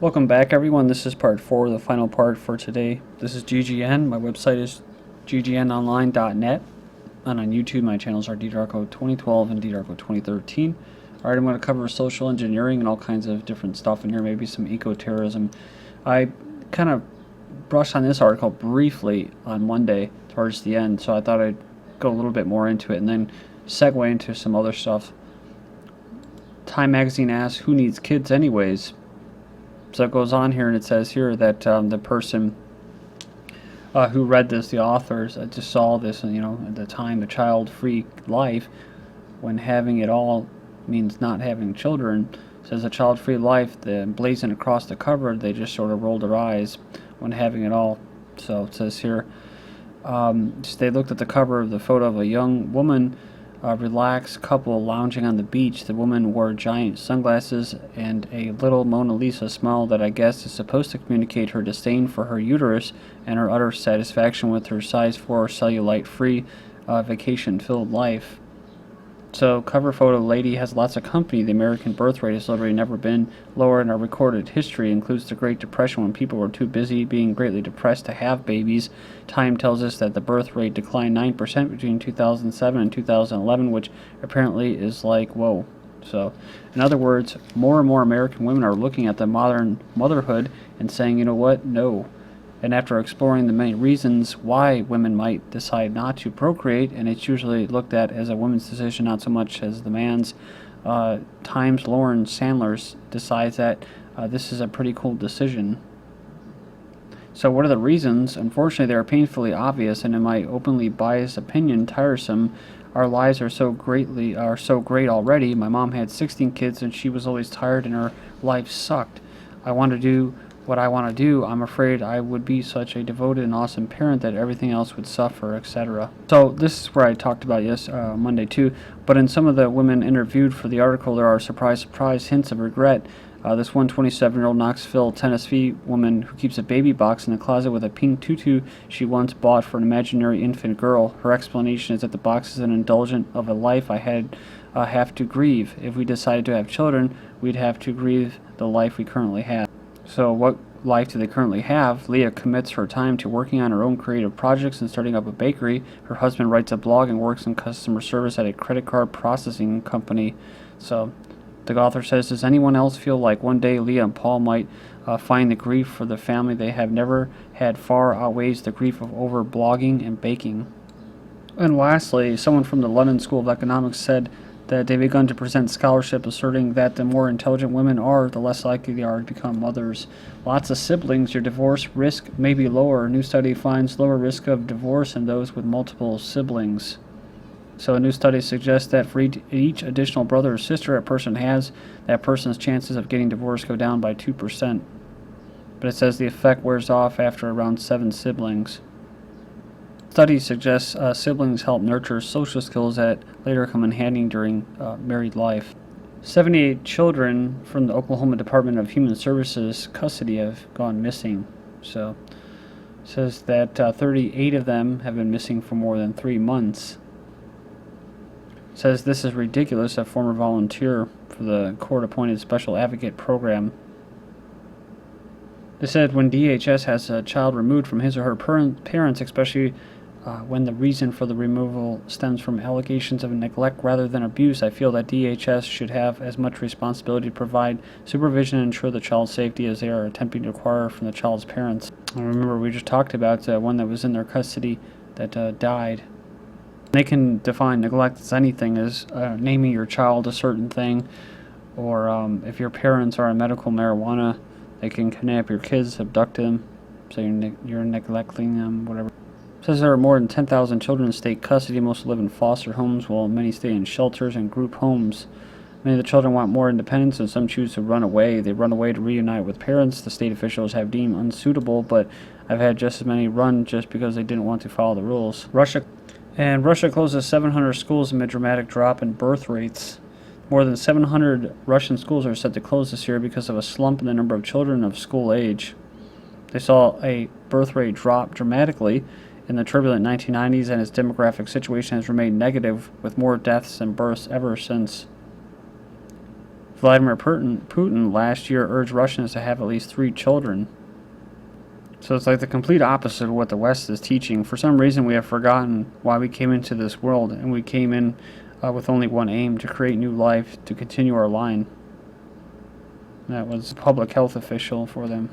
Welcome back, everyone. This is part 4, the final part for today. This is GGN. My website is ggnonline.net. And on YouTube, my channels are ddarko2012 and ddarko2013. Alright, I'm going to cover social engineering and all kinds of different stuff in here, maybe some eco-terrorism. I kind of brushed on this article briefly on Monday towards the end, so I thought I'd go a little bit more into it and then segue into some other stuff. Time magazine asks, who needs kids anyways? So it goes on here, and it says here that the person who read this, the authors, just saw this, and at the time, a child-free life, when having it all means not having children, says a child-free life, the blazing across the cover, they just sort of rolled their eyes when having it all. So it says here, they looked at the cover of the photo of a young woman, a relaxed couple lounging on the beach. The woman wore giant sunglasses and a little Mona Lisa smile that I guess is supposed to communicate her disdain for her uterus and her utter satisfaction with her size 4 cellulite-free vacation-filled life. So, cover photo lady has lots of company. The American birth rate has literally never been lower in our recorded history. It includes the Great Depression when people were too busy being greatly depressed to have babies. Time tells us that the birth rate declined 9% between 2007 and 2011, which apparently is like, whoa. So, in other words, more and more American women are looking at the modern motherhood and saying, you know what, no. And after exploring the many reasons why women might decide not to procreate, and it's usually looked at as a woman's decision, not so much as the man's, Times Lauren Sanders decides that this is a pretty cool decision. So what are the reasons? Unfortunately, they are painfully obvious, and in my openly biased opinion, tiresome. Our lives are so great already. My mom had 16 kids, and she was always tired, and her life sucked. I want to do what I want to do. I'm afraid I would be such a devoted and awesome parent that everything else would suffer, etc. So this is where I talked about Monday too, but in some of the women interviewed for the article, there are surprise hints of regret. This 27-year-old Knoxville, Tennessee woman who keeps a baby box in the closet with a pink tutu she once bought for an imaginary infant girl. Her explanation is that the box is an indulgent of a life I have to grieve. If we decided to have children, we'd have to grieve the life we currently have. So what life do they currently have? Leah commits her time to working on her own creative projects and starting up a bakery. Her husband writes a blog and works in customer service at a credit card processing company. So the author says, does anyone else feel like one day Leah and Paul might find the grief for the family they have never had far outweighs the grief of over blogging and baking? And lastly, someone from the London School of Economics said that they've begun to present scholarship asserting that the more intelligent women are, the less likely they are to become mothers. Lots of siblings, your divorce risk may be lower. A new study finds lower risk of divorce in those with multiple siblings. So a new study suggests that for each additional brother or sister a person has, that person's chances of getting divorced go down by 2%. But it says the effect wears off after around 7 siblings. Study suggests siblings help nurture social skills that later come in handy during married life. 78 children from the Oklahoma Department of Human Services custody have gone missing. So it says that 38 of them have been missing for more than 3 months. It says this is ridiculous, a former volunteer for the court-appointed Special Advocate Program. They said when DHS has a child removed from his or her parents, especially when the reason for the removal stems from allegations of neglect rather than abuse, I feel that DHS should have as much responsibility to provide supervision and ensure the child's safety as they are attempting to acquire from the child's parents. I remember we just talked about one that was in their custody that died. They can define neglect as anything, as naming your child a certain thing, or if your parents are on medical marijuana, they can kidnap your kids, abduct them, so you're neglecting them, whatever. It says there are more than 10,000 children in state custody. Most live in foster homes, while many stay in shelters and group homes. Many of the children want more independence, and some choose to run away. They run away to reunite with parents the state officials have deemed unsuitable, but I've had just as many run just because they didn't want to follow the rules. Russia closes 700 schools amid dramatic drop in birth rates. More than 700 Russian schools are set to close this year because of a slump in the number of children of school age. They saw a birth rate drop dramatically in the turbulent 1990s, and its demographic situation has remained negative, with more deaths than births ever since. Vladimir Putin last year urged Russians to have at least 3 children. So it's like the complete opposite of what the West is teaching. For some reason, we have forgotten why we came into this world, and we came in with only one aim: to create new life, to continue our line. That was a public health official for them.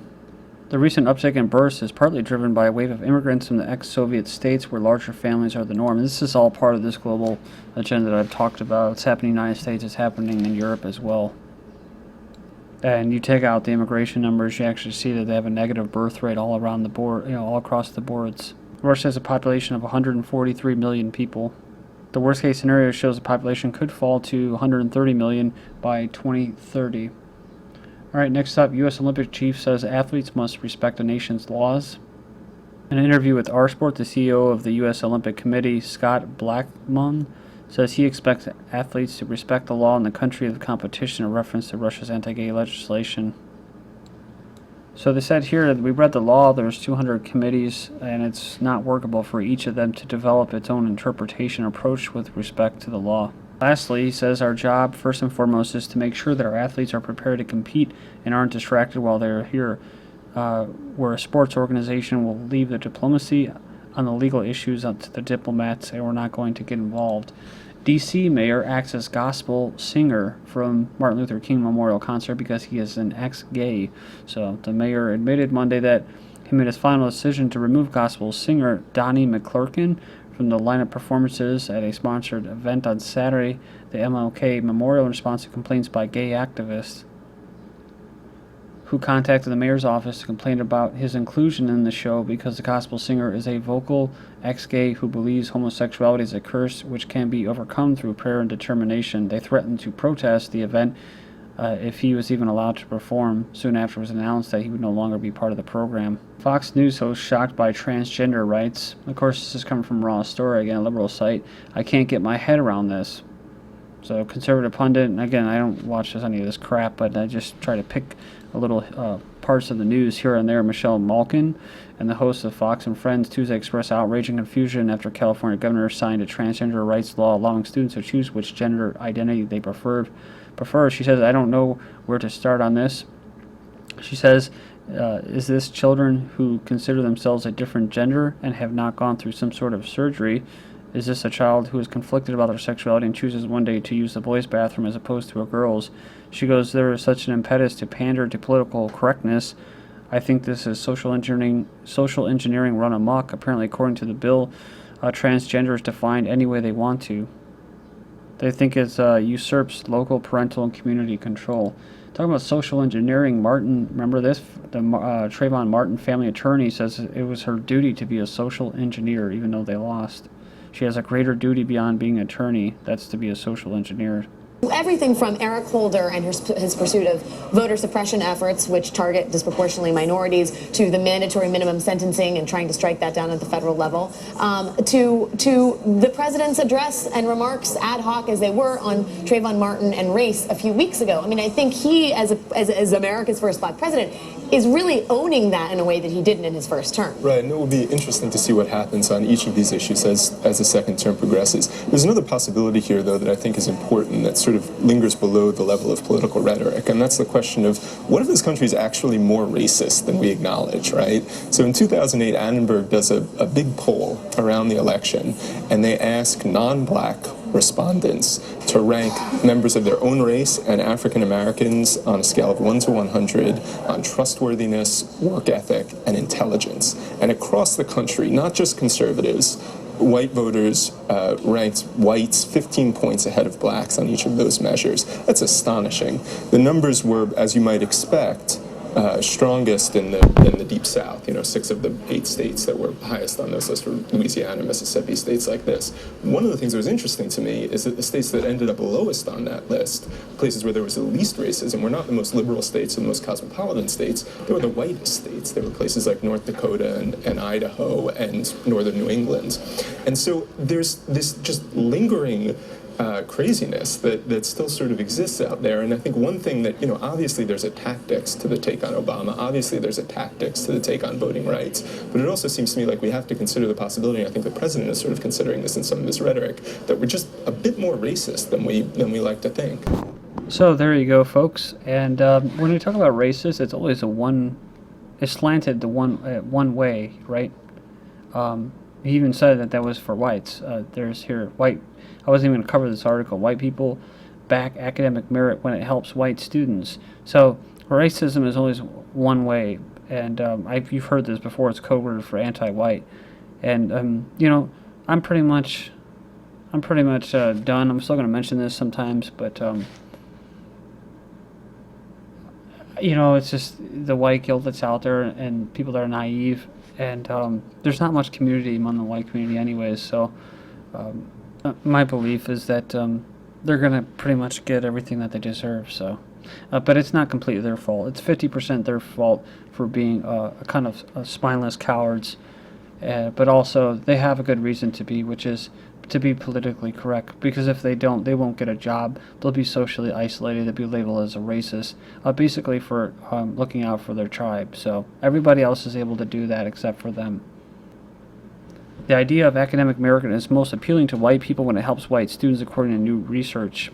The recent uptick in births is partly driven by a wave of immigrants from the ex-Soviet states where larger families are the norm. And this is all part of this global agenda that I've talked about. It's happening in the United States, it's happening in Europe as well. And you take out the immigration numbers, you actually see that they have a negative birth rate all around the board, all across the boards. Russia has a population of 143 million people. The worst case scenario shows the population could fall to 130 million by 2030. All right, next up, U.S. Olympic chief says athletes must respect a nation's laws. In an interview with R Sport, the CEO of the U.S. Olympic Committee, Scott Blackmun, says he expects athletes to respect the law in the country of competition in reference to Russia's anti-gay legislation. So they said here that we read the law, there's 200 committees, and it's not workable for each of them to develop its own interpretation approach with respect to the law. Lastly, he says our job, first and foremost, is to make sure that our athletes are prepared to compete and aren't distracted while they're here. Where a sports organization will leave the diplomacy on the legal issues up to the diplomats, and we're not going to get involved. D.C. mayor acts as gospel singer from Martin Luther King Memorial Concert because he is an ex-gay. So the mayor admitted Monday that he made his final decision to remove gospel singer Donnie McClurkin from the lineup performances at a sponsored event on Saturday, the MLK Memorial, in response to complaints by gay activists who contacted the mayor's office to complain about his inclusion in the show because the gospel singer is a vocal ex-gay who believes homosexuality is a curse which can be overcome through prayer and determination. They threatened to protest the event if he was even allowed to perform. Soon after it was announced that he would no longer be part of the program. Fox News host shocked by transgender rights. Of course, this is coming from Raw Story, again, a liberal site. I can't get my head around this. So conservative pundit, and again, I don't watch any of this crap, but I just try to pick a little parts of the news here and there. Michelle Malkin and the host of Fox and Friends Tuesday expressed outrage and confusion after California governor signed a transgender rights law allowing students to choose which gender identity they prefer. She says, I don't know where to start on this. She says, is this children who consider themselves a different gender and have not gone through some sort of surgery? Is this a child who is conflicted about their sexuality and chooses one day to use the boys' bathroom as opposed to a girl's? She goes, there is such an impetus to pander to political correctness. I think this is social engineering run amok. Apparently, according to the bill, transgender is defined any way they want to. They think it usurps local, parental, and community control. Talking about social engineering, Martin, remember this? The Trayvon Martin family attorney says it was her duty to be a social engineer, even though they lost. She has a greater duty beyond being an attorney. That's to be a social engineer. Everything from Eric Holder and his pursuit of voter suppression efforts, which target disproportionately minorities, to the mandatory minimum sentencing and trying to strike that down at the federal level, to the president's address and remarks ad hoc as they were on Trayvon Martin and race a few weeks ago. I mean, I think he, as America's first black president, is really owning that in a way that he didn't in his first term. Right, and it will be interesting to see what happens on each of these issues as the second term progresses. There's another possibility here, though, that I think is important that sort of lingers below the level of political rhetoric, and that's the question of what if this country is actually more racist than we acknowledge, right? So in 2008, Annenberg does a big poll around the election, and they ask non-black respondents to rank members of their own race and African Americans on a scale of 1 to 100 on trustworthiness, work ethic, and intelligence. And across the country, not just conservatives, white voters ranked whites 15 points ahead of blacks on each of those measures. That's astonishing. The numbers were, as you might expect, strongest in the Deep South. 6 of the 8 states that were highest on this list were Louisiana, Mississippi, states like this. One of the things that was interesting to me is that the states that ended up lowest on that list, places where there was the least racism, were not the most liberal states or the most cosmopolitan states. They were the whitest states. They were places like North Dakota and Idaho and northern New England. And so there's this just lingering craziness that still sort of exists out there. And I think one thing that, obviously there's a tactics to the take on Obama. Obviously there's a tactics to the take on voting rights. But it also seems to me like we have to consider the possibility, and I think the president is sort of considering this in some of his rhetoric, that we're just a bit more racist than we like to think. So there you go, folks. And when we talk about racist, it's always it's slanted the one way, right? He even said that that was for whites. There's here white. I wasn't even going to cover this article. White people back academic merit when it helps white students. So racism is always one way, and you've heard this before. It's code word for anti-white, and you know, I'm pretty much done. I'm still going to mention this sometimes, but you know, it's just the white guilt that's out there and people that are naive, and there's not much community among the white community anyways, so my belief is that they're going to pretty much get everything that they deserve, so but it's not completely their fault. It's 50% their fault for being a kind of spineless cowards, but also they have a good reason to be, which is to be politically correct, because if they don't, they won't get a job. They'll be socially isolated. They'll be labeled as a racist, basically for looking out for their tribe. So everybody else is able to do that except for them. The idea of academic merit is most appealing to white people when it helps white students, according to new research.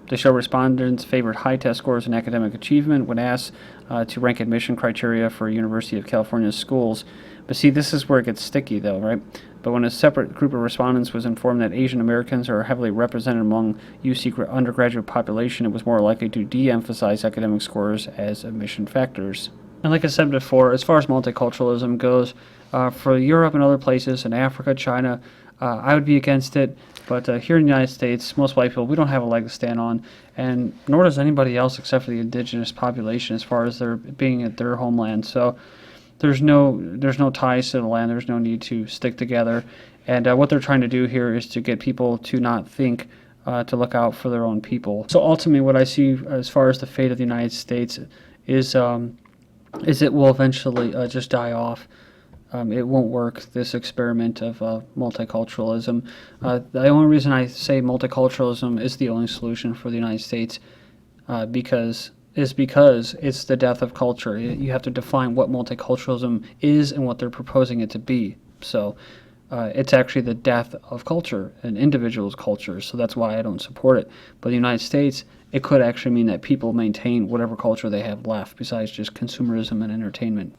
They show respondents favored high test scores in academic achievement when asked to rank admission criteria for University of California schools. But see, this is where it gets sticky, though, right? But when a separate group of respondents was informed that Asian Americans are heavily represented among UC undergraduate population, it was more likely to de-emphasize academic scores as admission factors. And like I said before, as far as multiculturalism goes, for Europe and other places, in Africa, China, I would be against it. But here in the United States, most white people, we don't have a leg to stand on, and nor does anybody else except for the indigenous population as far as their being at their homeland. So there's no ties to the land. There's no need to stick together. And what they're trying to do here is to get people to not think to look out for their own people. So ultimately, what I see as far as the fate of the United States is it will eventually just die off. It won't work, this experiment of multiculturalism. The only reason I say multiculturalism is the only solution for the United States because it's the death of culture. You have to define what multiculturalism is and what they're proposing it to be. So it's actually the death of culture, an individual's culture, so that's why I don't support it. But in the United States, it could actually mean that people maintain whatever culture they have left besides just consumerism and entertainment.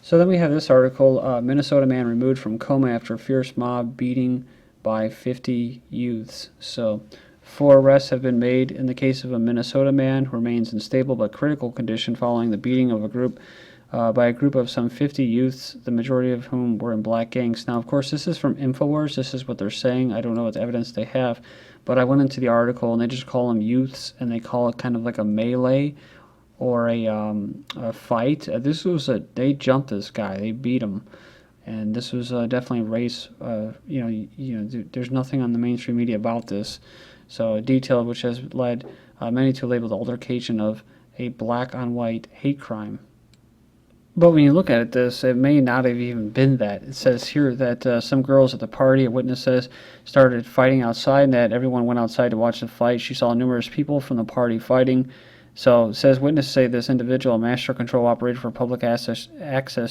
So then we have this article, Minnesota man removed from coma after fierce mob beating by 50 youths. So 4 arrests have been made in the case of a Minnesota man who remains in stable but critical condition following the beating of by a group of some 50 youths, the majority of whom were in black gangs. Now, of course, this is from InfoWars. This is what they're saying. I don't know what evidence they have, but I went into the article and they just call them youths, and they call it kind of like a melee or a fight. They jumped this guy. They beat him. And this was definitely race. There's nothing on the mainstream media about this. So a detail which has led many to label the altercation of a black on white hate crime. But when you look at this, it may not have even been that. It says here that some girls at the party, a witness says, started fighting outside, and that everyone went outside to watch the fight. She saw numerous people from the party fighting. So it says witnesses say this individual, a master control operator for a public access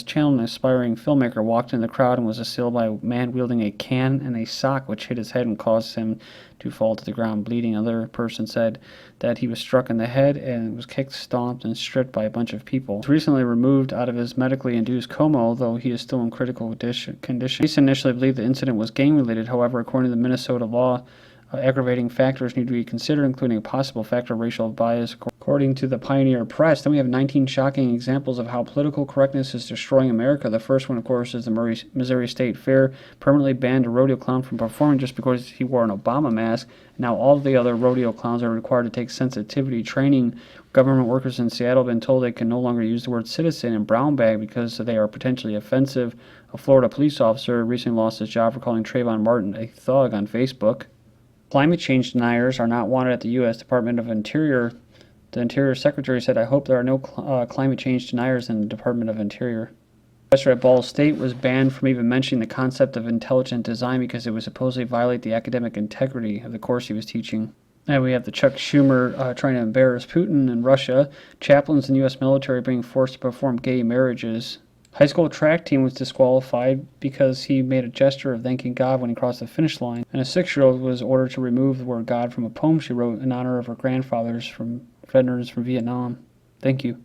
channel, an aspiring filmmaker, walked in the crowd and was assailed by a man wielding a can and a sock, which hit his head and caused him to fall to the ground bleeding. Another person said that he was struck in the head and was kicked, stomped, and stripped by a bunch of people. He was recently removed out of his medically induced coma, although he is still in critical condition. Police initially believed the incident was gang-related. However, according to the Minnesota law, aggravating factors need to be considered, including a possible factor of racial bias, according to the Pioneer Press. Then we have 19 shocking examples of how political correctness is destroying America. The first one, of course, is the Missouri State Fair permanently banned a rodeo clown from performing just because he wore an Obama mask. Now all of the other rodeo clowns are required to take sensitivity training. Government workers in Seattle have been told they can no longer use the word citizen and brown bag because they are potentially offensive. A Florida police officer recently lost his job for calling Trayvon Martin a thug on Facebook. Climate change deniers are not wanted at the U.S. Department of Interior. The Interior Secretary said, "I hope there are no climate change deniers in the Department of Interior." A professor at Ball State was banned from even mentioning the concept of intelligent design because it would supposedly violate the academic integrity of the course he was teaching. And we have the Chuck Schumer trying to embarrass Putin in Russia. Chaplains in the U.S. military being forced to perform gay marriages. High school track team was disqualified because he made a gesture of thanking God when he crossed the finish line, and a 6-year-old was ordered to remove the word God from a poem she wrote in honor of her grandfathers from veterans from Vietnam. Thank you.